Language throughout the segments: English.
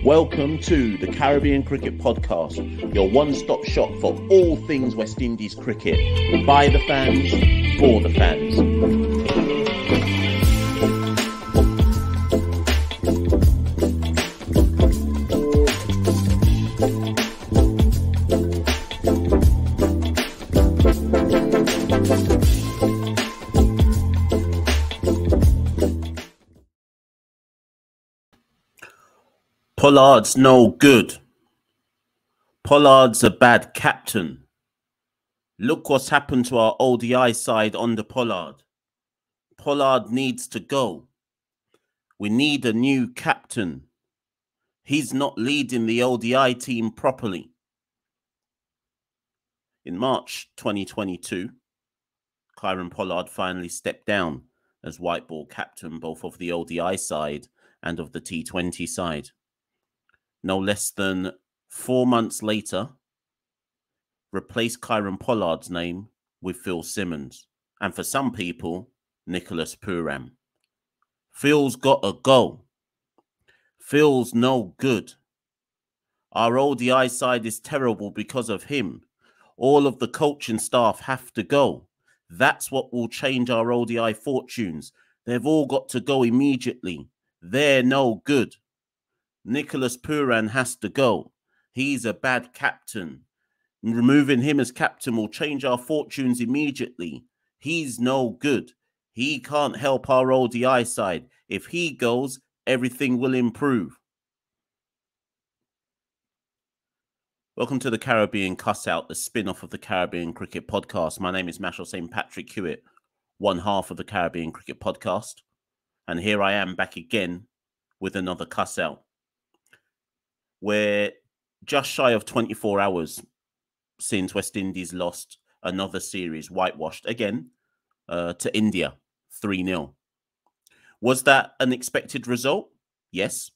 Welcome to the Caribbean Cricket Podcast, your one-stop shop for all things West Indies cricket. By the fans, for the fans. Pollard's no good. Pollard's a bad captain. Look what's happened to our ODI side under Pollard. Pollard needs to go. We need a new captain. He's not leading the ODI team properly. In March 2022, Kieron Pollard finally stepped down as white ball captain both of the ODI side and of the T20 side. No less than 4 months later, replaced Kieron Pollard's name with Phil Simmons. And for some people, Nicholas Pooran. Phil's got to go. Phil's no good. Our ODI side is terrible because of him. All of the coaching staff have to go. That's what will change our ODI fortunes. They've all got to go immediately. They're no good. Nicholas Pooran has to go. He's a bad captain. Removing him as captain will change our fortunes immediately. He's no good. He can't help our ODI side. If he goes, everything will improve. Welcome to the Caribbean Cuss Out, the spin-off of the Caribbean Cricket Podcast. My name is Machel St. Patrick Hewitt, one half of the Caribbean Cricket Podcast. And here I am back again with another Cuss Out. We're just shy of 24 hours since West Indies lost another series, whitewashed again, to India, 3-0. Was that an expected result? Yes.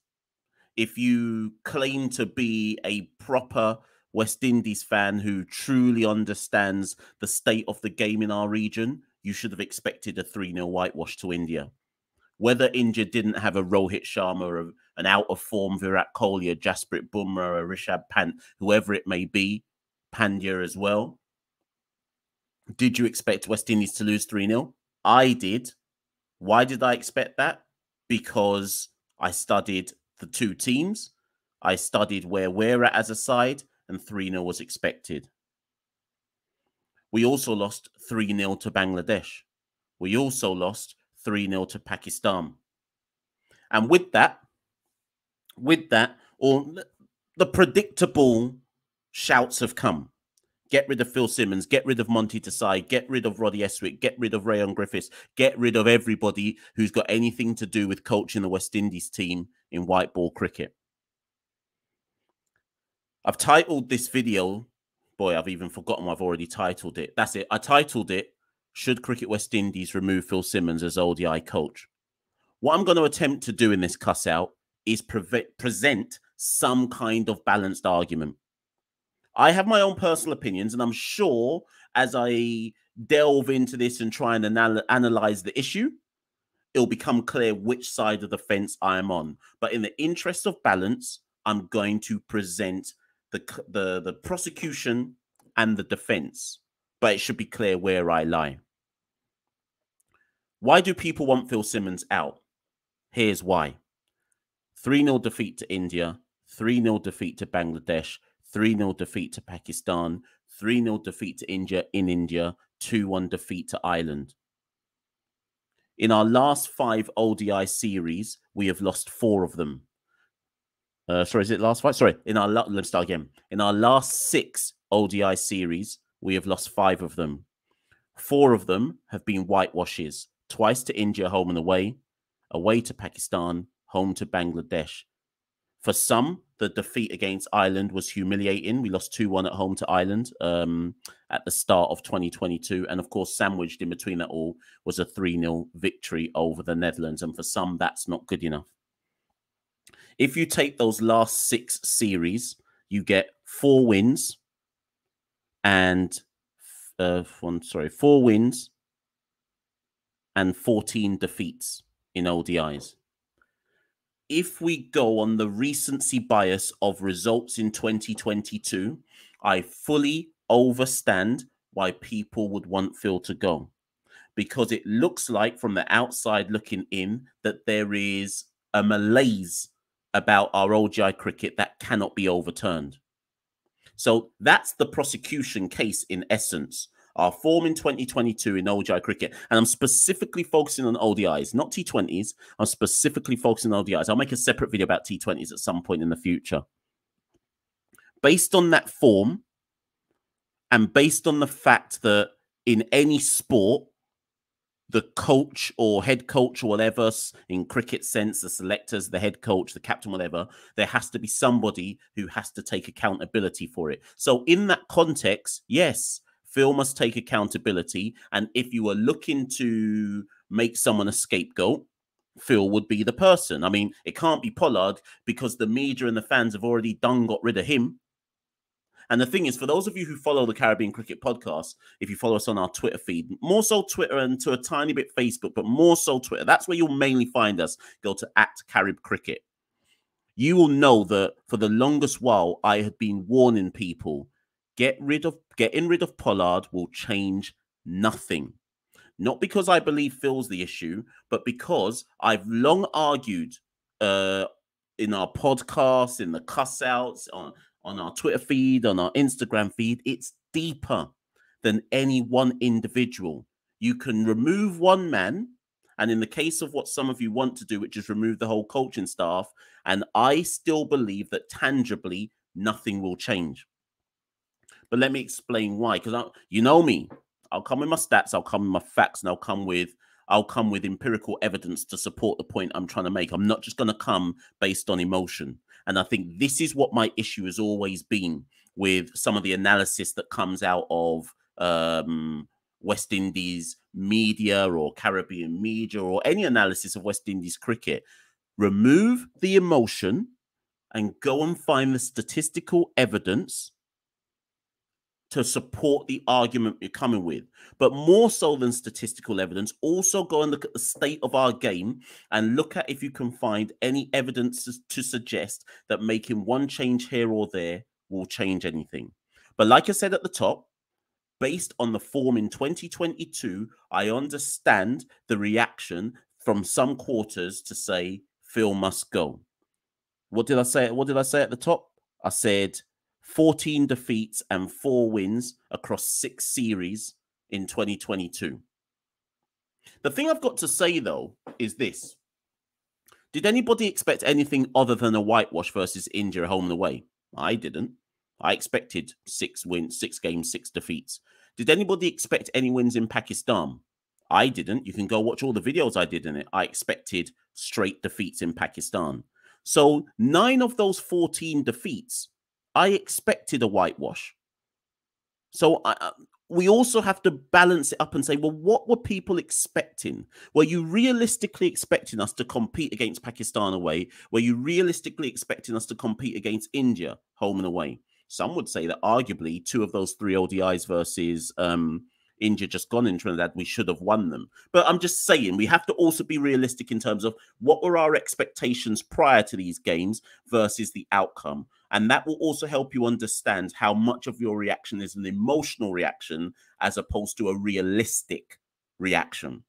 If you claim to be a proper West Indies fan who truly understands the state of the game in our region, you should have expected a 3-0 whitewash to India. Whether India didn't have a Rohit Sharma or an out-of-form Virat Kohli, a Jasprit Bumrah, a Rishabh Pant, whoever it may be, Pandya as well. Did you expect West Indies to lose 3-0? I did. Why did I expect that? Because I studied the two teams. I studied where we're at as a side, and 3-0 was expected. We also lost 3-0 to Bangladesh. We also lost 3-0 to Pakistan. And with that, all the predictable shouts have come. Get rid of Phil Simmons, get rid of Monty Desai, get rid of Roddy Eswick, get rid of Rayon Griffiths, get rid of everybody who's got anything to do with coaching the West Indies team in white ball cricket. I've titled this video, boy, I've even forgotten I've already titled it. That's it. I titled it, Should Cricket West Indies Remove Phil Simmons as ODI Coach? What I'm going to attempt to do in this cuss out is present some kind of balanced argument. I have my own personal opinions, and I'm sure as I delve into this and try and analyze the issue, it'll become clear which side of the fence I am on. But in the interest of balance, I'm going to present the prosecution and the defense, but it should be clear where I lie. Why do people want Phil Simmons out? Here's why. 3-0 defeat to India, 3-0 defeat to Bangladesh, 3-0 defeat to Pakistan, 3-0 defeat to India in India, 2-1 defeat to Ireland. In our last 5 ODI series, we have lost 4 of them. Sorry, is it last 5? Sorry, let's start again. In our last 6 ODI series, we have lost 5 of them. 4 of them have been whitewashes. Twice to India, home and away to Pakistan, home to Bangladesh. For some, the defeat against Ireland was humiliating. We lost 2-1 at home to Ireland at the start of 2022. And of course, sandwiched in between that all was a 3-0 victory over the Netherlands. And for some, that's not good enough. If you take those last 6 series, you get 4 wins and 4 wins and 14 defeats in ODIs. if we go on the recency bias of results in 2022, I fully understand why people would want Phil to go. Because it looks like from the outside looking in that there is a malaise about our ODI cricket that cannot be overturned. So that's the prosecution case in essence. Our form in 2022 in ODI cricket, and I'm specifically focusing on ODIs, not T20s. I'm specifically focusing on ODIs. I'll make a separate video about T20s at some point in the future. Based on that form, and based on the fact that in any sport, the coach or head coach or whatever, in cricket sense, the selectors, the head coach, the captain, whatever, there has to be somebody who has to take accountability for it. So in that context, yes, Phil must take accountability. And if you were looking to make someone a scapegoat, Phil would be the person. I mean, it can't be Pollard because the media and the fans have already got rid of him. And the thing is, for those of you who follow the Caribbean Cricket Podcast, if you follow us on our Twitter feed, more so Twitter and to a tiny bit Facebook, but more so Twitter, that's where you'll mainly find us. Go to @CaribCricket. You will know that for the longest while, I had been warning people, getting rid of Pollard will change nothing. Not because I believe Phil's the issue, but because I've long argued in our podcast, in the cuss outs, on our Twitter feed, on our Instagram feed, it's deeper than any one individual. You can remove one man, and in the case of what some of you want to do, which is remove the whole coaching staff, and I still believe that tangibly nothing will change. But let me explain why, because you know me, I'll come with my stats, I'll come with my facts, and I'll come with empirical evidence to support the point I'm trying to make. I'm not just going to come based on emotion. And I think this is what my issue has always been with some of the analysis that comes out of West Indies media or Caribbean media or any analysis of West Indies cricket. Remove the emotion and go and find the statistical evidence to support the argument you're coming with. But more so than statistical evidence, also go and look at the state of our game and look at if you can find any evidence to suggest that making one change here or there will change anything. But like I said at the top, based on the form in 2022, I understand the reaction from some quarters to say Phil must go. What did I say? What did I say at the top? I said 14 defeats and 4 wins across 6 series in 2022. The thing I've got to say, though, is this. Did anybody expect anything other than a whitewash versus India home and away? I didn't. I expected 6 wins, 6 games, 6 defeats. Did anybody expect any wins in Pakistan? I didn't. You can go watch all the videos I did in it. I expected straight defeats in Pakistan. So 9 of those 14 defeats, I expected a whitewash. So we also have to balance it up and say, well, what were people expecting? Were you realistically expecting us to compete against Pakistan away? Were you realistically expecting us to compete against India home and away? Some would say that arguably 2 of those 3 ODIs versus India just gone in Trinidad, we should have won them. But I'm just saying, we have to also be realistic in terms of what were our expectations prior to these games versus the outcome. And that will also help you understand how much of your reaction is an emotional reaction as opposed to a realistic reaction.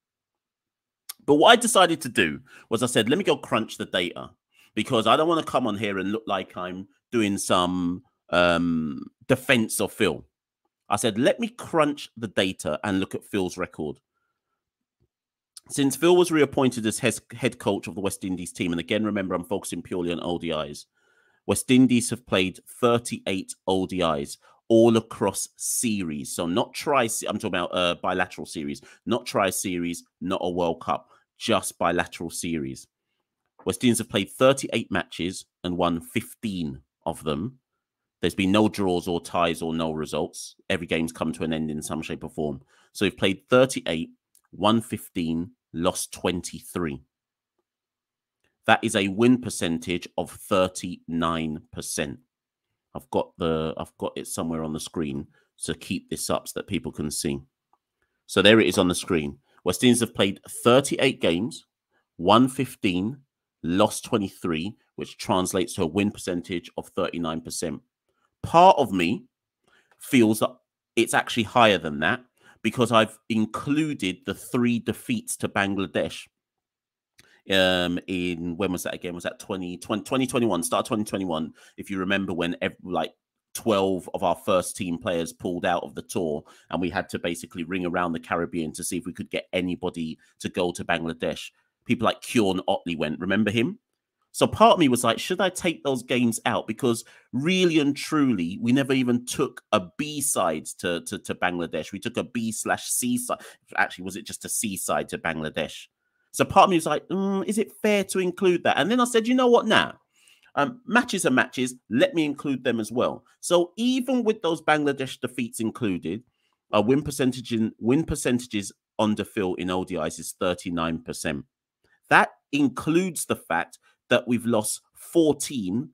But what I decided to do was I said, let me go crunch the data, because I don't want to come on here and look like I'm doing some defense of Phil. I said, let me crunch the data and look at Phil's record. Since Phil was reappointed as head coach of the West Indies team, and again, remember, I'm focusing purely on ODIs, West Indies have played 38 ODIs, all across series. So not I'm talking about bilateral series, not tri-series, not a World Cup, just bilateral series. West Indies have played 38 matches and won 15 of them. There's been no draws or ties or no results. Every game's come to an end in some shape or form. So we've played 38, won 15, lost 23. That is a win percentage of 39%. I've got it somewhere on the screen to keep this up so that people can see. So there it is on the screen. West Indies have played 38 games, won 15, lost 23, which translates to a win percentage of 39%. Part of me feels that it's actually higher than that because I've included the 3 defeats to Bangladesh. In when was that again? Was that 2021, start 2021? If you remember, when like 12 of our first team players pulled out of the tour, and we had to basically ring around the Caribbean to see if we could get anybody to go to Bangladesh. People like Kieran Otley went. Remember him? So part of me was like, should I take those games out? Because really and truly, we never even took a B side to Bangladesh. We took a B/C side. Actually, was it just a C side to Bangladesh? So part of me was like, is it fair to include that? And then I said, you know what, now? Matches are matches. Let me include them as well. So even with those Bangladesh defeats included, our win percentages under Phil in ODIs is 39%. That includes the fact that we've lost 14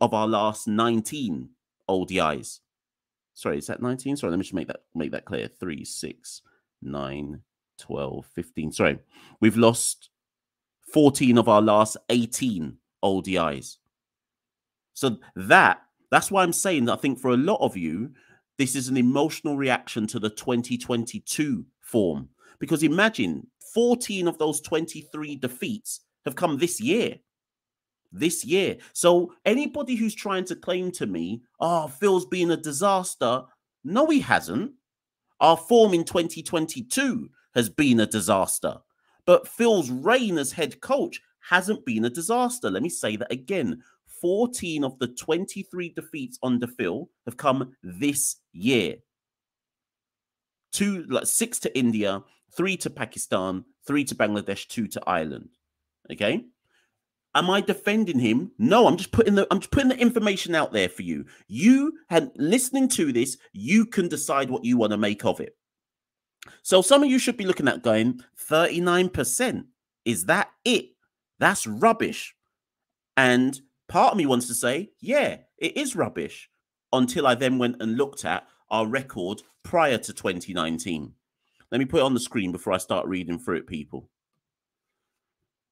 of our last 19 ODIs. Sorry, is that 19? Sorry, let me just make that clear. 3, 6, 9, 12, 15. Sorry, we've lost 14 of our last 18 ODIs. So that's why I'm saying that I think for a lot of you, this is an emotional reaction to the 2022 form. Because imagine 14 of those 23 defeats have come this year. This year. So anybody who's trying to claim to me, oh, Phil's been a disaster. No, he hasn't. Our form in 2022 has been a disaster. But Phil's reign as head coach hasn't been a disaster. Let me say that again. 14 of the 23 defeats under Phil have come this year. 6 to India, 3 to Pakistan, 3 to Bangladesh, 2 to Ireland. Okay? Am I defending him? No, I'm just putting the information out there for you. You and listening to this, you can decide what you want to make of it. So some of you should be looking at going, 39%. Is that it? That's rubbish. And part of me wants to say, yeah, it is rubbish. Until I then went and looked at our record prior to 2019. Let me put it on the screen before I start reading through it, people.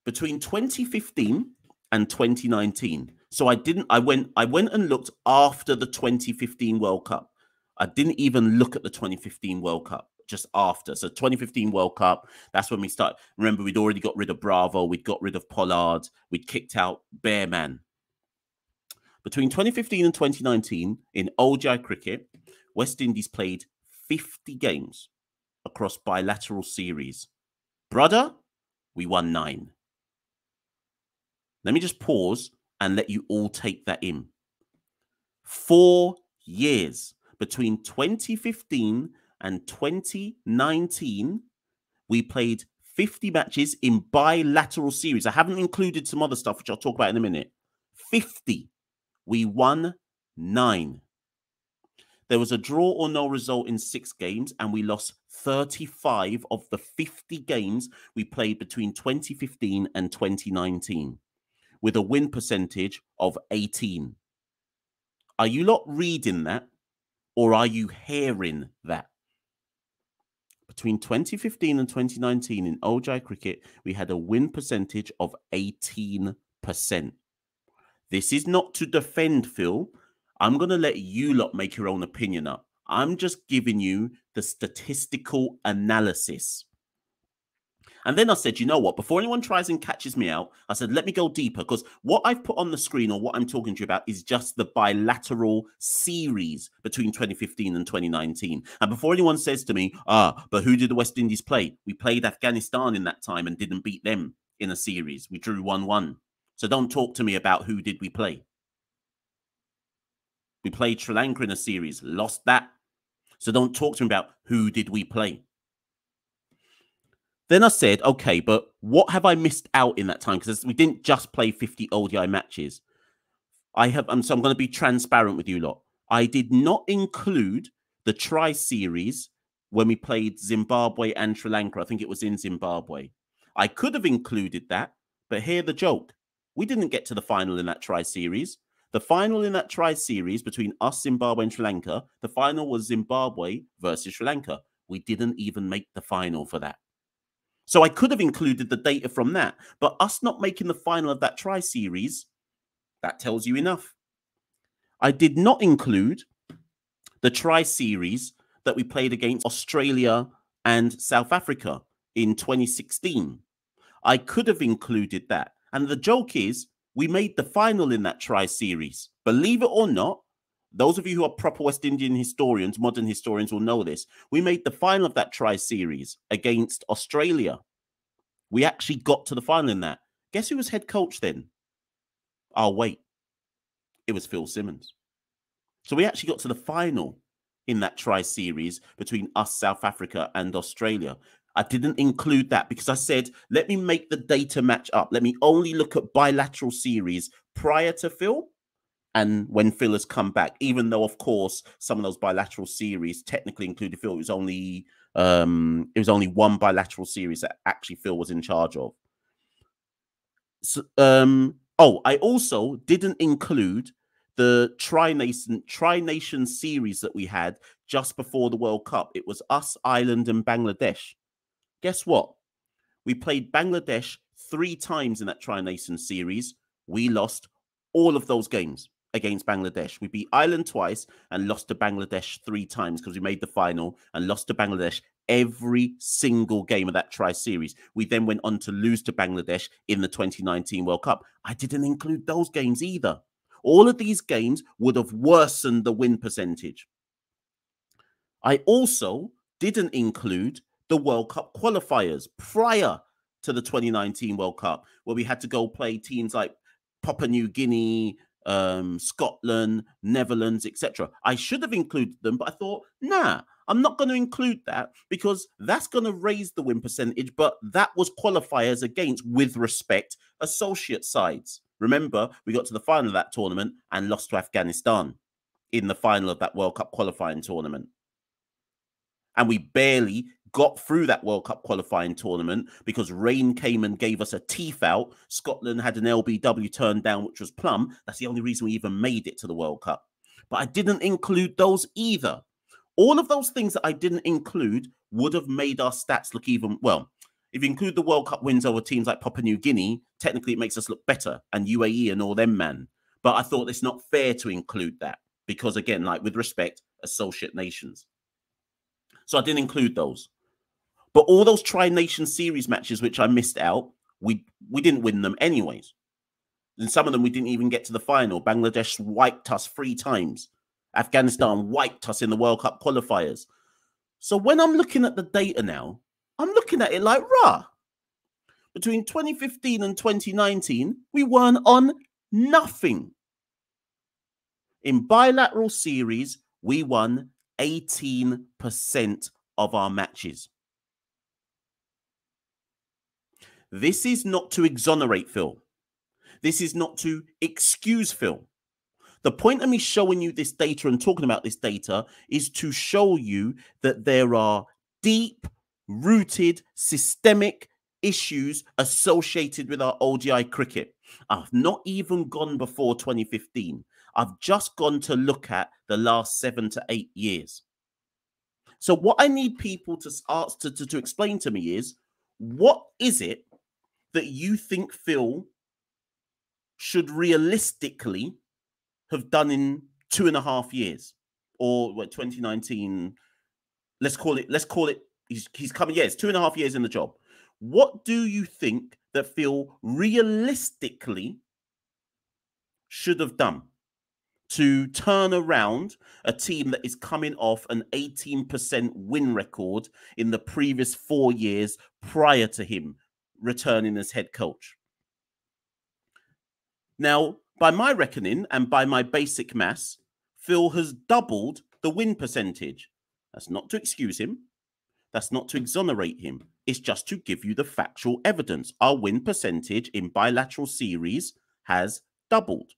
Between 2015 and 2019. So I went and looked after the 2015 World Cup. I didn't even look at the 2015 World Cup, just after. So 2015 World Cup, that's when we start. Remember, we'd already got rid of Bravo, we'd got rid of Pollard, we'd kicked out Bearman. Between 2015 and 2019, in ODI cricket, West Indies played 50 games across bilateral series. Brother, we won 9. Let me just pause and let you all take that in. 4 years between 2015 and 2019, we played 50 matches in bilateral series. I haven't included some other stuff, which I'll talk about in a minute. 50. We won 9. There was a draw or no result in 6 games, and we lost 35 of the 50 games we played between 2015 and 2019, with a win percentage of 18. Are you lot reading that, or are you hearing that? Between 2015 and 2019 in ODI cricket, we had a win percentage of 18%. This is not to defend Phil. I'm going to let you lot make your own opinion up. I'm just giving you the statistical analysis. And then I said, you know what? Before anyone tries and catches me out, I said, let me go deeper, because what I've put on the screen, or what I'm talking to you about, is just the bilateral series between 2015 and 2019. And before anyone says to me, but who did the West Indies play? We played Afghanistan in that time and didn't beat them in a series. We drew 1-1. So don't talk to me about who did we play. We played Sri Lanka in a series, lost that. So don't talk to me about who did we play. Then I said, okay, but what have I missed out in that time? Because we didn't just play 50 ODI matches. So I'm going to be transparent with you lot. I did not include the tri-series when we played Zimbabwe and Sri Lanka. I think it was in Zimbabwe. I could have included that, but hear the joke. We didn't get to the final in that tri-series. The final in that tri-series between us, Zimbabwe, and Sri Lanka, the final was Zimbabwe versus Sri Lanka. We didn't even make the final for that. So I could have included the data from that, but us not making the final of that tri-series, that tells you enough. I did not include the tri-series that we played against Australia and South Africa in 2016. I could have included that. And the joke is, we made the final in that tri-series. Believe it or not, those of you who are proper West Indian historians, modern historians will know this. We made the final of that tri-series against Australia. We actually got to the final in that. Guess who was head coach then? Oh, wait. It was Phil Simmons. So we actually got to the final in that tri-series between us, South Africa, and Australia. I didn't include that because I said, let me make the data match up. Let me only look at bilateral series prior to Phil and when Phil has come back, even though, of course, some of those bilateral series technically included Phil. It was only one bilateral series that actually Phil was in charge of. So, I also didn't include the Tri-Nation series that we had just before the World Cup. It was us, Ireland, and Bangladesh. Guess what? We played Bangladesh 3 times in that Tri-Nation series. We lost all of those games against Bangladesh. We beat Ireland twice and lost to Bangladesh 3 times because we made the final and lost to Bangladesh every single game of that tri-series. We then went on to lose to Bangladesh in the 2019 World Cup. I didn't include those games either. All of these games would have worsened the win percentage. I also didn't include the World Cup qualifiers prior to the 2019 World Cup, where we had to go play teams like Papua New Guinea, Scotland, Netherlands, etc. I should have included them, but I thought, nah, I'm not going to include that because that's going to raise the win percentage, but that was qualifiers against, with respect, associate sides. Remember, we got to the final of that tournament and lost to Afghanistan in the final of that World Cup qualifying tournament. And we barely got through that World Cup qualifying tournament because rain came and gave us a teeth out. Scotland had an LBW turned down, which was plum. That's the only reason we even made it to the World Cup. But I didn't include those either. All of those things that I didn't include would have made our stats look even, well, if you include the World Cup wins over teams like Papua New Guinea, technically it makes us look better, and UAE and all them, man. But I thought it's not fair to include that because, again, like with respect, associate nations. So I didn't include those. But all those Tri-Nation series matches, which I missed out, we didn't win them anyways. And some of them, we didn't even get to the final. Bangladesh wiped us 3 times. Afghanistan wiped us in the World Cup qualifiers. So when I'm looking at the data now, I'm looking at it like, rah. Between 2015 and 2019, we weren't on nothing. In bilateral series, we won 18% of our matches. This is not to exonerate Phil. This is not to excuse Phil. The point of me showing you this data and talking about this data is to show you that there are deep-rooted systemic issues associated with our ODI cricket. I've not even gone before 2015. I've just gone to look at the last 7 to 8 years. So what I need people to ask to explain to me is, what is it that you think Phil should realistically have done in 2.5 years, or what, 2019? Let's call it. He's coming. Yes, 2.5 years in the job. What do you think that Phil realistically should have done to turn around a team that is coming off an 18% win record in the previous 4 years prior to him returning as head coach? Now, by my reckoning and by my basic maths, Phil has doubled the win percentage. That's not to excuse him. That's not to exonerate him. It's just to give you the factual evidence. Our win percentage in bilateral series has doubled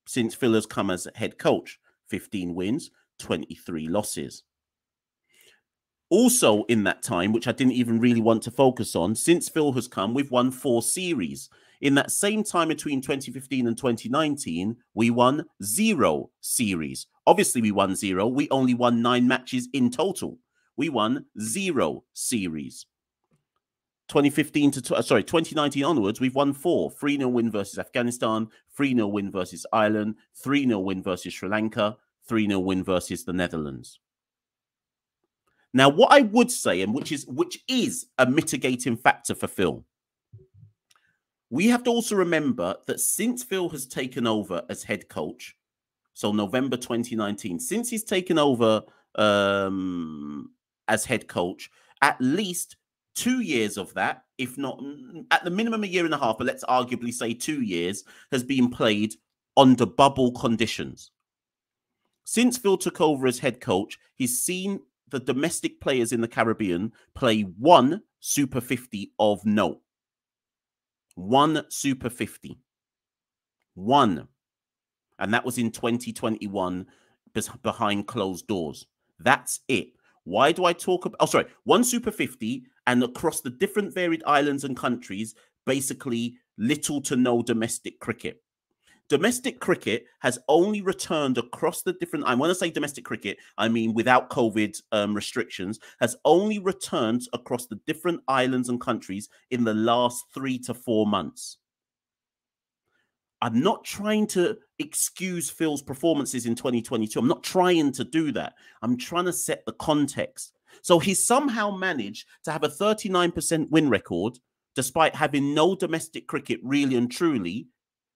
since Phil has come as head coach. 15 wins, 23 losses. Also in that time, which I didn't even really want to focus on, since Phil has come, we've won 4 series. In that same time between 2015 and 2019, we won 0 series. Obviously, we won 0. We only won 9 matches in total. We won 0 series. 2015 to 2019 onwards, we've won 4. 3-0 win versus Afghanistan, 3-0 win versus Ireland, 3-0 win versus Sri Lanka, 3-0 win versus the Netherlands. Now, what I would say, and which is a mitigating factor for Phil, we have to also remember that since Phil has taken over as head coach, so November 2019, since he's taken over as head coach, at least 2 years of that, if not at the minimum a year and a half, but let's arguably say 2 years, has been played under bubble conditions. Since Phil took over as head coach, he's seen the domestic players in the Caribbean play 1 Super 50 of note. 1 Super 50. 1. And that was in 2021 behind closed doors. That's it. Why do I talk about... Oh, sorry. 1 Super 50, and across the different varied islands and countries, basically little to no domestic cricket. Domestic cricket has only returned across the different... I want to say domestic cricket, I mean without COVID restrictions, has only returned across the different islands and countries in the last 3 to 4 months. I'm not trying to excuse Phil's performances in 2022. I'm not trying to do that. I'm trying to set the context. So he somehow managed to have a 39% win record, despite having no domestic cricket really and truly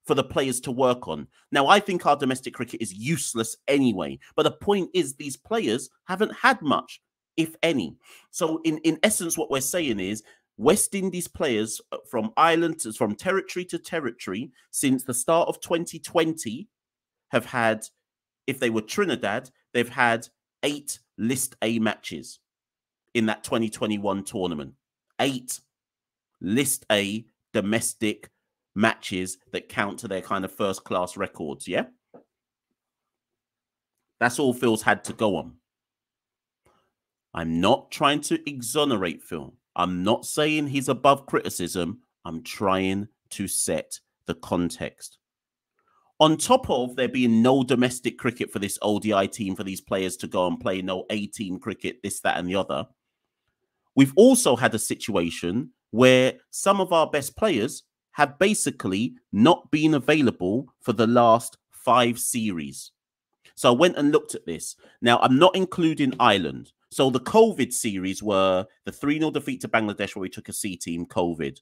for the players to work on. Now, I think our domestic cricket is useless anyway. But the point is these players haven't had much, if any. So in essence, what we're saying is, West Indies players from from territory to territory since the start of 2020 have had, if they were Trinidad, they've had 8 List A matches in that 2021 tournament. 8 List A domestic matches that count to their kind of first-class records, yeah? That's all Phil's had to go on. I'm not trying to exonerate Phil. I'm not saying he's above criticism. I'm trying to set the context. On top of there being no domestic cricket for this ODI team, for these players to go and play, no A-team cricket, this, that, and the other, we've also had a situation where some of our best players have basically not been available for the last 5 series. So I went and looked at this. Now, I'm not including Ireland. So the COVID series were the 3-0 defeat to Bangladesh where we took a C team, COVID.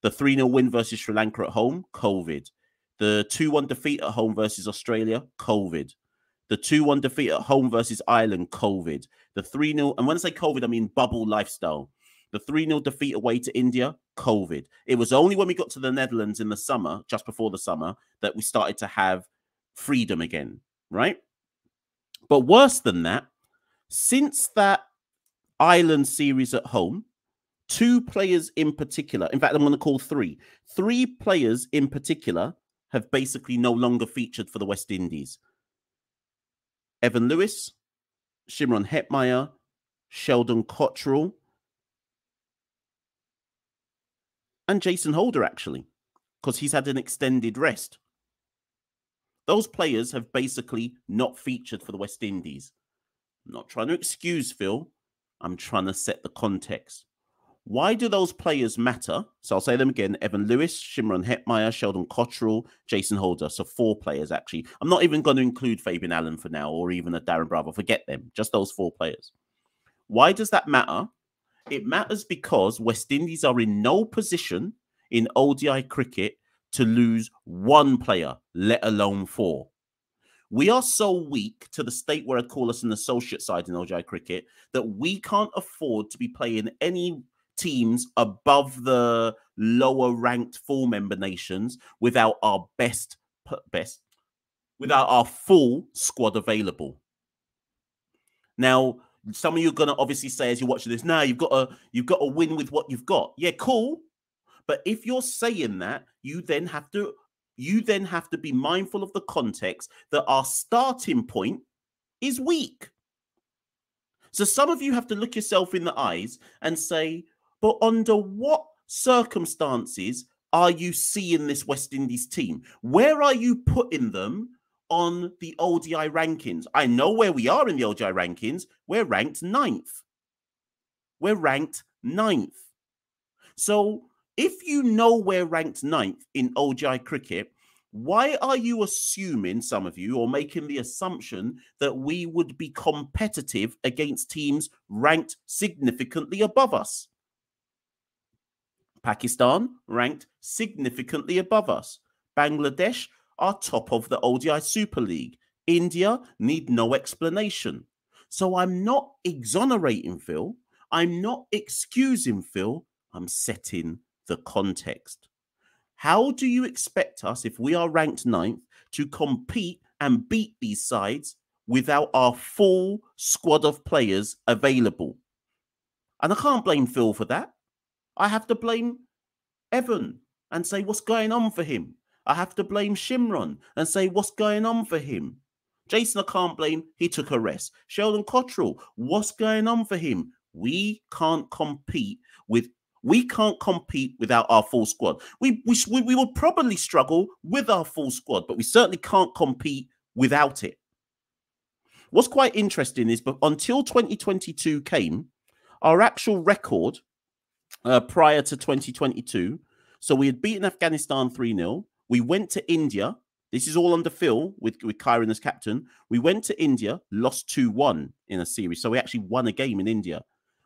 The 3-0 win versus Sri Lanka at home, COVID. The 2-1 defeat at home versus Australia, COVID. The 2-1 defeat at home versus Ireland, COVID. The 3-0, and when I say COVID, I mean bubble lifestyle. The 3-0 defeat away to India, COVID. It was only when we got to the Netherlands in the summer, just before the summer, that we started to have freedom again, right? But worse than that, since that Ireland series at home, 2 players in particular, in fact, I'm going to call 3. 3 players in particular have basically no longer featured for the West Indies. Evan Lewis, Shimron Hetmyer, Sheldon Cottrell, and Jason Holder, actually, because he's had an extended rest. Those players have basically not featured for the West Indies. I'm not trying to excuse Phil. I'm trying to set the context. Why do those players matter? So I'll say them again. Evan Lewis, Shimron Hetmyer, Sheldon Cottrell, Jason Holder. So 4 players, actually. I'm not even going to include Fabian Allen for now, or even a Darren Bravo. Forget them. Just those 4 players. Why does that matter? It matters because West Indies are in no position in ODI cricket to lose 1 player, let alone 4. We are so weak to the state where I'd call us an associate side in ODI cricket that we can't afford to be playing any teams above the lower ranked full member nations without our without our full squad available. Now, some of you are going to obviously say as you're watching this, now you've got to win with what you've got. Yeah, cool. But if you're saying that, you then have to be mindful of the context that our starting point is weak. So some of you have to look yourself in the eyes and say, but under what circumstances are you seeing this West Indies team? Where are you putting them on the ODI rankings? I know where we are in the ODI rankings. We're ranked 9th. We're ranked 9th. So if you know we're ranked 9th in ODI cricket, why are you assuming, some of you, or making the assumption that we would be competitive against teams ranked significantly above us? Pakistan ranked significantly above us. Bangladesh are top of the ODI Super League. India need no explanation. So I'm not exonerating Phil. I'm not excusing Phil. I'm setting the context. How do you expect us, if we are ranked 9th, to compete and beat these sides without our full squad of players available? And I can't blame Phil for that. I have to blame Evan and say, what's going on for him? I have to blame Shimron and say, what's going on for him? Jason, I can't blame. He took a rest. Sheldon Cottrell, what's going on for him? We can't compete without our full squad. We would probably struggle with our full squad, but we certainly can't compete without it. What's quite interesting is, but until 2022 came, our actual record prior to 2022, so we had beaten Afghanistan 3-0. We went to India. This is all under Phil with Kyron as captain. We went to India, lost 2-1 in a series. So we actually won a game in India.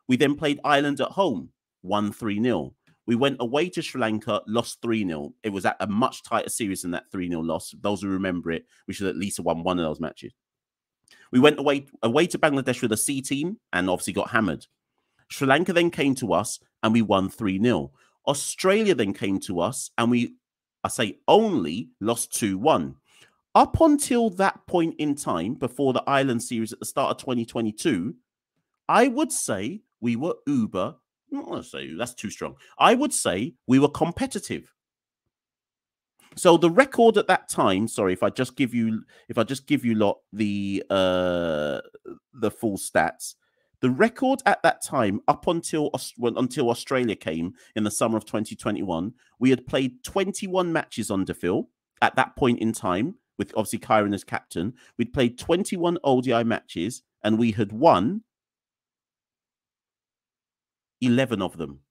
We then played Ireland at home, won 3-0. We went away to Sri Lanka, lost 3-0. It was at a much tighter series than that 3-0 loss. Those who remember it, we should at least have won one of those matches. We went away to Bangladesh with a C team and obviously got hammered. Sri Lanka then came to us and we won 3-0. Australia then came to us and only lost 2-1. Up until that point in time, before the Ireland series at the start of 2022, I would say we were that's too strong. I would say we were competitive. So the record at that time, sorry, if I just give you lot the full stats. The record at that time, up until Australia came in the summer of 2021, we had played 21 matches under Phil at that point in time, with obviously Kyron as captain. We'd played 21 ODI matches and we had won 11 of them.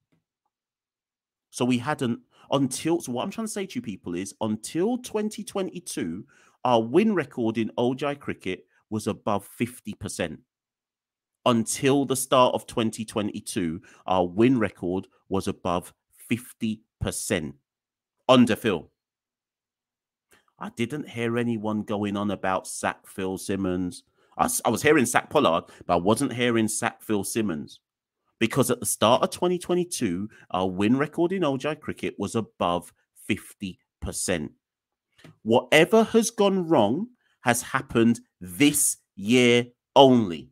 So we hadn't so what I'm trying to say to you people is, until 2022, our win record in ODI cricket was above 50%. Until the start of 2022, our win record was above 50% under Phil. I didn't hear anyone going on about sack Phil Simmons. I was hearing sack Pollard, but I wasn't hearing sack Phil Simmons. Because at the start of 2022, our win record in ODI cricket was above 50%. Whatever has gone wrong has happened this year only.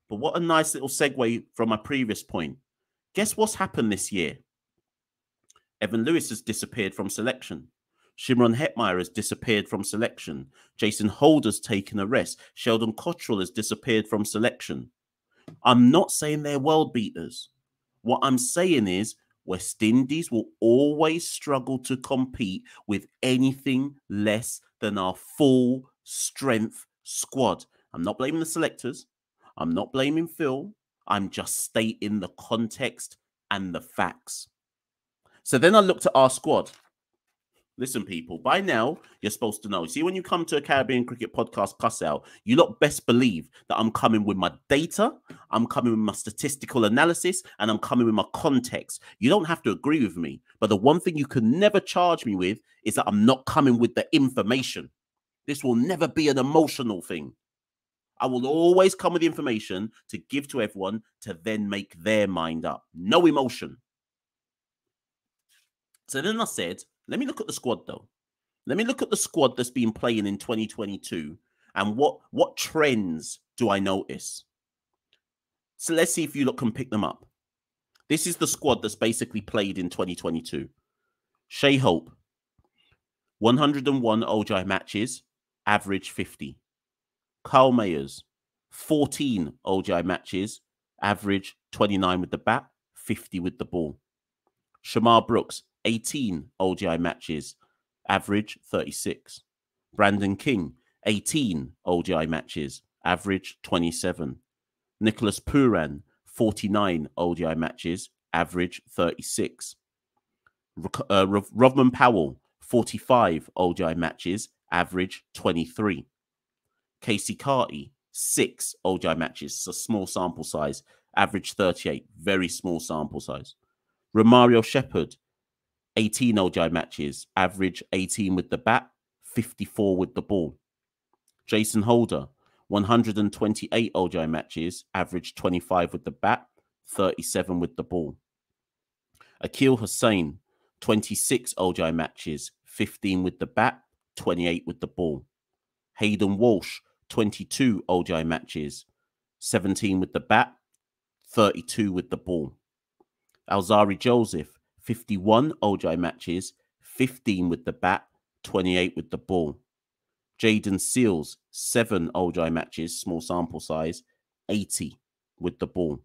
But what a nice little segue from my previous point. Guess what's happened this year? Evan Lewis has disappeared from selection. Shimron Hetmeyer has disappeared from selection. Jason Holder's taken a rest. Sheldon Cottrell has disappeared from selection. I'm not saying they're world beaters. What I'm saying is West Indies will always struggle to compete with anything less than our full strength squad. I'm not blaming the selectors. I'm not blaming Phil. I'm just stating the context and the facts. So then I looked at our squad. Listen, people, by now, you're supposed to know. See, when you come to a Caribbean Cricket Podcast Cuss Out, you lot best believe that I'm coming with my data, I'm coming with my statistical analysis, and I'm coming with my context. You don't have to agree with me, but the one thing you can never charge me with is that I'm not coming with the information. This will never be an emotional thing. I will always come with the information to give to everyone to then make their mind up. No emotion. So then I said, let me look at the squad, though. Let me look at the squad that's been playing in 2022 and what trends do I notice? So let's see if you lot can pick them up. This is the squad that's basically played in 2022. Shea Hope, 101 ODI matches, average 50. Carl Mayers, 14 ODI matches, average 29 with the bat, 50 with the ball. Shamar Brooks, 18 ODI matches, average 36. Brandon King, 18 ODI matches, average 27. Nicholas Puran, 49 ODI matches, average 36. Rodman Powell, 45 ODI matches, average 23. Casey Carty, 6 ODI matches, so small sample size, average 38, very small sample size. Romario Shepherd, 18 ODI matches, average 18 with the bat, 54 with the ball. Jason Holder, 128 ODI matches, average 25 with the bat, 37 with the ball. Akil Hussain, 26 ODI matches, 15 with the bat, 28 with the ball. Hayden Walsh, 22 ODI matches, 17 with the bat, 32 with the ball. Alzari Joseph, 51 ODI matches, 15 with the bat, 28 with the ball. Jaden Seals, 7 ODI matches, small sample size, 80 with the ball.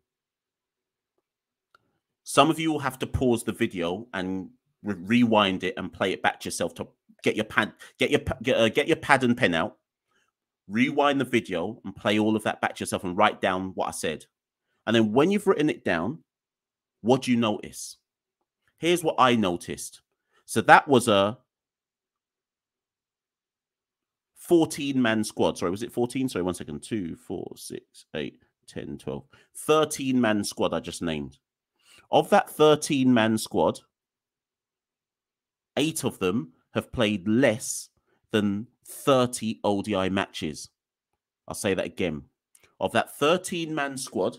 Some of you will have to pause the video and rewind it and play it back to yourself to get your pad, get your pad and pen out. Rewind the video and play all of that back to yourself and write down what I said. And then when you've written it down, what do you notice? Here's what I noticed. So that was a 14-man squad. Sorry, was it 14? Sorry, 1 second. 2, 4, 6, 8, 10, 12. 13-man squad I just named. Of that 13-man squad, 8 of them have played less than 30 ODI matches. I'll say that again. Of that 13-man squad,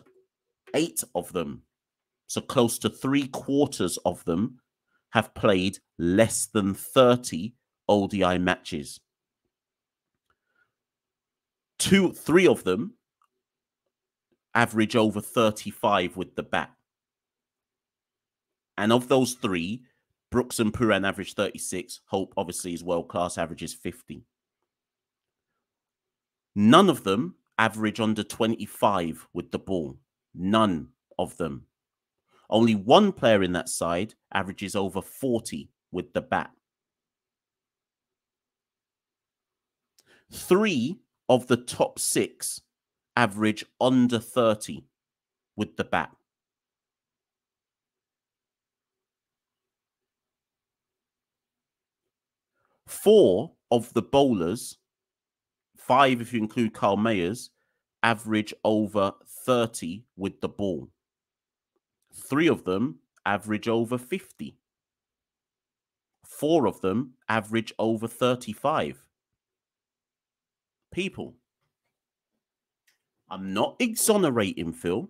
8 of them, so close to 3/4 of them, have played less than 30 ODI matches. 3 of them average over 35 with the bat. And of those 3, Brooks and Puran average 36. Hope, obviously, is world-class, averages 50. None of them average under 25 with the ball. None of them. Only one player in that side averages over 40 with the bat. 3 of the top 6 average under 30 with the bat. 4 of the bowlers, 5 if you include Carl Mayers, average over 30 with the ball. 3 of them average over 50. 4 of them average over 35. People, I'm not exonerating Phil.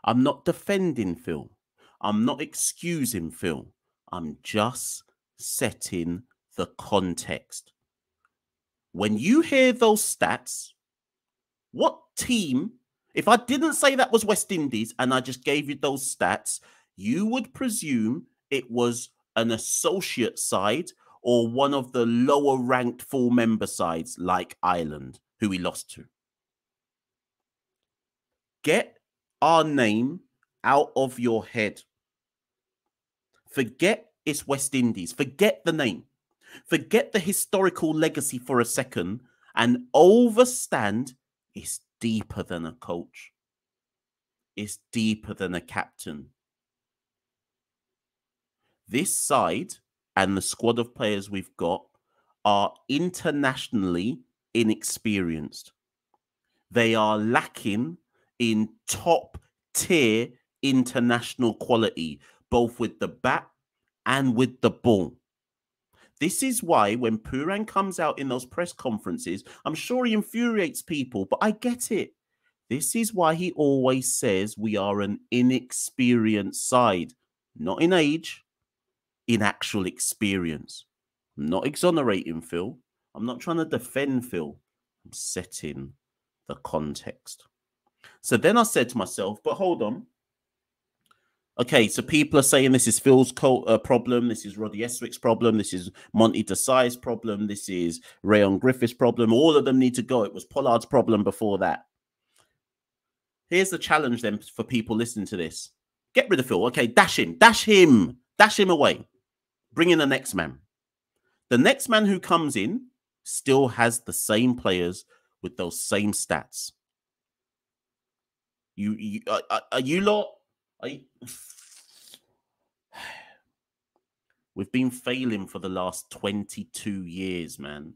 I'm not defending Phil. I'm not excusing Phil. I'm just setting the context. When you hear those stats, what team, if I didn't say that was West Indies and I just gave you those stats, you would presume it was an associate side or one of the lower ranked full member sides like Ireland, who we lost to. Get our name out of your head. Forget it's West Indies. Forget the name. Forget the historical legacy for a second and overstand it's deeper than a coach. It's deeper than a captain. This side and the squad of players we've got are internationally inexperienced. They are lacking in top tier international quality, both with the bat and with the ball. This is why when Puran comes out in those press conferences, I'm sure he infuriates people, but I get it. This is why he always says we are an inexperienced side, not in age, in actual experience. I'm not exonerating Phil. I'm not trying to defend Phil. I'm setting the context. So then I said to myself, but hold on. Okay, so people are saying this is Phil's problem, this is Roddy Eswick's problem, this is Monty Desai's problem, this is Rayon Griffith's problem. All of them need to go. It was Pollard's problem before that. Here's the challenge then for people listening to this. Get rid of Phil. Okay, dash him away. Bring in the next man. The next man who comes in still has the same players with those same stats. You lot... We've been failing for the last 22 years, man.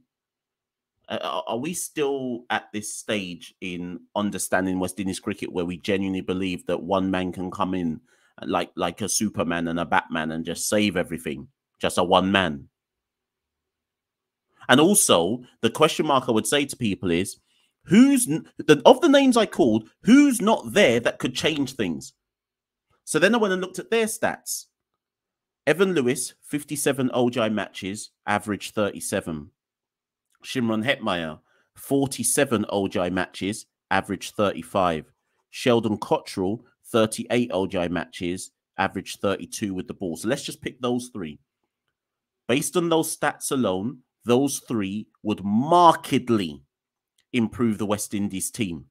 Are we still at this stage in understanding West Indies cricket where we genuinely believe that one man can come in like a Superman and a Batman and just save everything? Just a one man. And also, the question mark I would say to people is, of the names I called, who's not there that could change things? So then I went and looked at their stats. Evan Lewis, 57 ODI matches, average 37. Shimron Hetmyer, 47 ODI matches, average 35. Sheldon Cottrell, 38 ODI matches, average 32 with the ball. So let's just pick those three. Based on those stats alone, those three would markedly improve the West Indies team.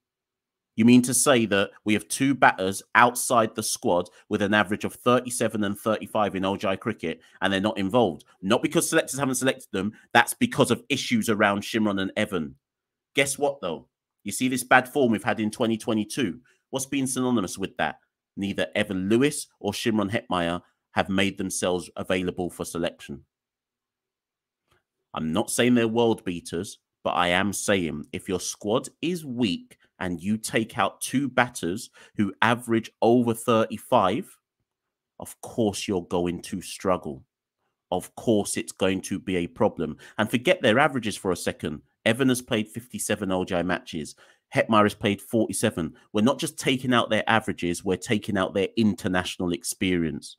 You mean to say that we have two batters outside the squad with an average of 37 and 35 in ODI cricket, and they're not involved? Not because selectors haven't selected them. That's because of issues around Shimron and Evan. Guess what, though? You see this bad form we've had in 2022? What's been synonymous with that? Neither Evan Lewis or Shimron Hetmyer have made themselves available for selection. I'm not saying they're world beaters, but I am saying if your squad is weak and you take out two batters who average over 35, of course you're going to struggle. Of course it's going to be a problem. And forget their averages for a second. Evan has played 57 ODI matches. Hetmyer has played 47. We're not just taking out their averages, we're taking out their international experience.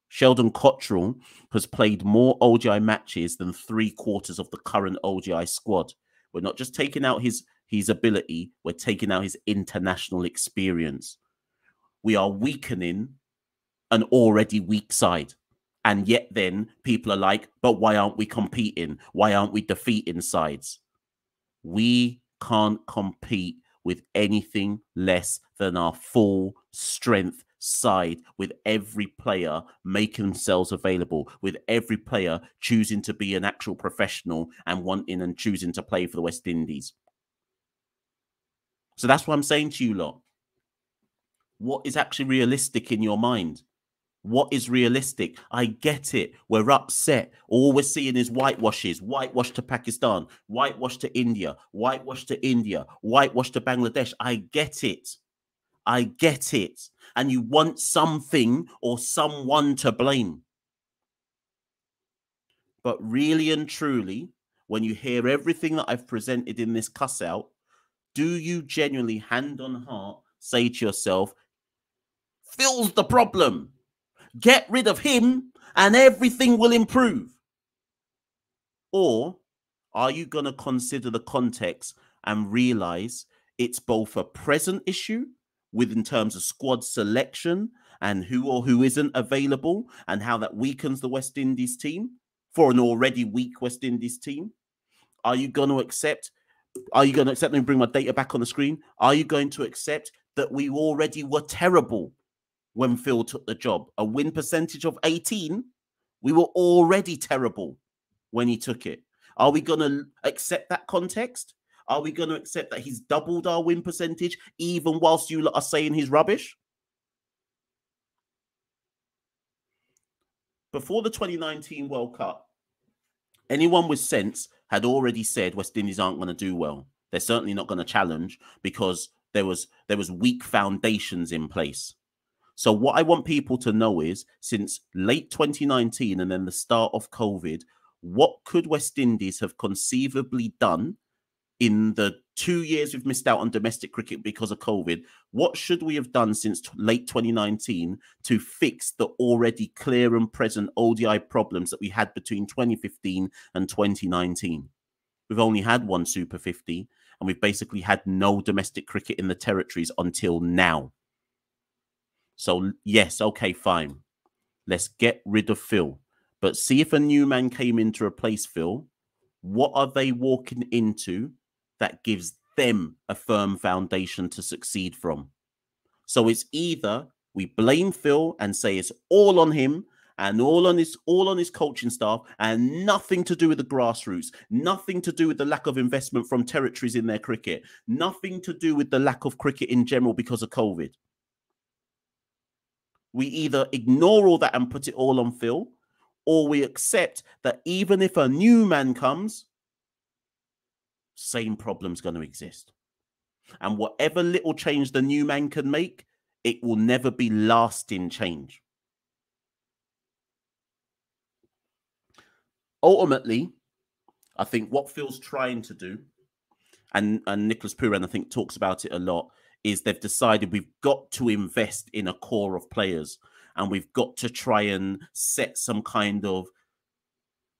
Sheldon Cottrell has played more ODI matches than 3/4 of the current ODI squad. We're not just taking out his ability, we're taking out his international experience. We are weakening an already weak side. And yet then people are like, but why aren't we competing? Why aren't we defeating sides? We can't compete with anything less than our full strength side, with every player making themselves available, with every player choosing to be an actual professional and wanting and choosing to play for the West Indies. So that's what I'm saying to you lot. What is actually realistic in your mind? What is realistic? I get it. We're upset. All we're seeing is whitewashes. Whitewash to Pakistan, whitewash to India, whitewash to India, whitewash to Bangladesh. I get it. I get it. And you want something or someone to blame. But really and truly, when you hear everything that I've presented in this cuss out, do you genuinely, hand on heart, say to yourself, Phil's the problem? Get rid of him and everything will improve? Or are you going to consider the context and realize it's both a present issue in terms of squad selection and who or who isn't available and how that weakens the West Indies team for an already weak West Indies team? Are you going to accept? Let me bring my data back on the screen. Are you going to accept that we already were terrible when Phil took the job? A win percentage of 18. We were already terrible when he took it. Are we going to accept that context? Are we going to accept that he's doubled our win percentage even whilst you lot are saying he's rubbish? Before the 2019 World Cup, anyone with sense had already said West Indies aren't going to do well. They're certainly not going to challenge because there was weak foundations in place. So what I want people to know is, since late 2019 and then the start of COVID, what could West Indies have conceivably done in the 2 years we've missed out on domestic cricket because of COVID? What should we have done since late 2019 to fix the already clear and present ODI problems that we had between 2015 and 2019? We've only had one Super 50 and we've basically had no domestic cricket in the territories until now. So yes, okay, fine. Let's get rid of Phil. But see if a new man came in to replace Phil, what are they walking into that gives them a firm foundation to succeed from? So it's either we blame Phil and say it's all on him and all on his coaching staff and nothing to do with the grassroots, nothing to do with the lack of investment from territories in their cricket, nothing to do with the lack of cricket in general because of COVID. We either ignore all that and put it all on Phil, or we accept that even if a new man comes, same problem's going to exist. And whatever little change the new man can make, it will never be lasting change. Ultimately, I think what Phil's trying to do, and Nicholas Puran, I think, talks about it a lot, is they've decided we've got to invest in a core of players, and we've got to try and set some kind of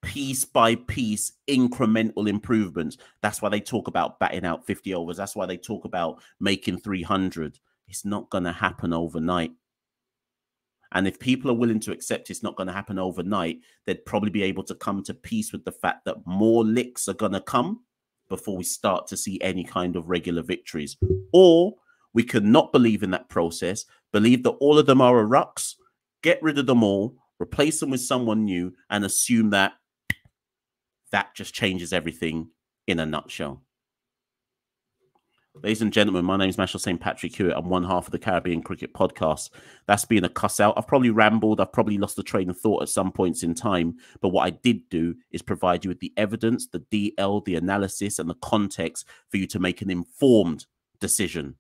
piece by piece incremental improvements. That's why they talk about batting out 50 overs. That's why they talk about making 300. It's not going to happen overnight. And if people are willing to accept it's not going to happen overnight, they'd probably be able to come to peace with the fact that more licks are going to come before we start to see any kind of regular victories. Or we can not believe in that process, believe that all of them are a rucks, get rid of them all, replace them with someone new, and assume that that just changes everything in a nutshell. Ladies and gentlemen, my name is Machel St. Patrick Hewitt. I'm one half of the Caribbean Cricket Podcast. That's been a cuss out. I've probably rambled. I've probably lost the train of thought at some points in time. But what I did do is provide you with the evidence, the DL, the analysis, and the context for you to make an informed decision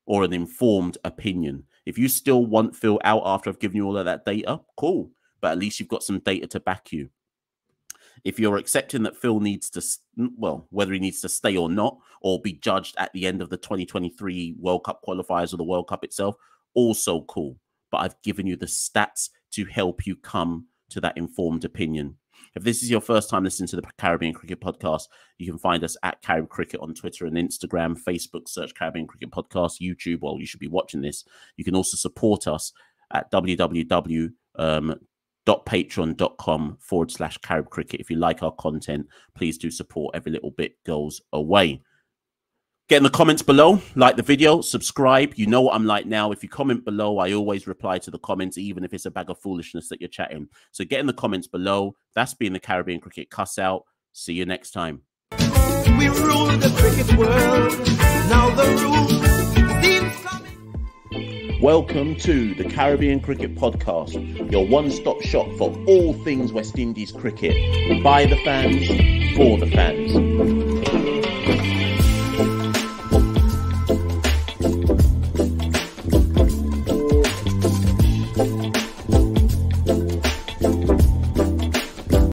or an informed opinion. If you still want Phil out after I've given you all of that data, cool. But at least you've got some data to back you. If you're accepting that Phil needs to, well, whether he needs to stay or not, or be judged at the end of the 2023 World Cup qualifiers or the World Cup itself, also cool. But I've given you the stats to help you come to that informed opinion. If this is your first time listening to the Caribbean Cricket Podcast, you can find us at Carib Cricket on Twitter and Instagram, Facebook, search Caribbean Cricket Podcast, YouTube. Well, you should be watching this. You can also support us at www.patreon.com/Carib Cricket. If you like our content, please do support. Every little bit goes away. Get in the comments below, like the video, subscribe. You know what I'm like now. If you comment below, I always reply to the comments, even if it's a bag of foolishness that you're chatting. So get in the comments below. That's been the Caribbean Cricket Cuss Out. See you next time. We rule the cricket world. Now the rule seems coming. Welcome to the Caribbean Cricket Podcast, your one-stop shop for all things West Indies cricket. By the fans, for the fans.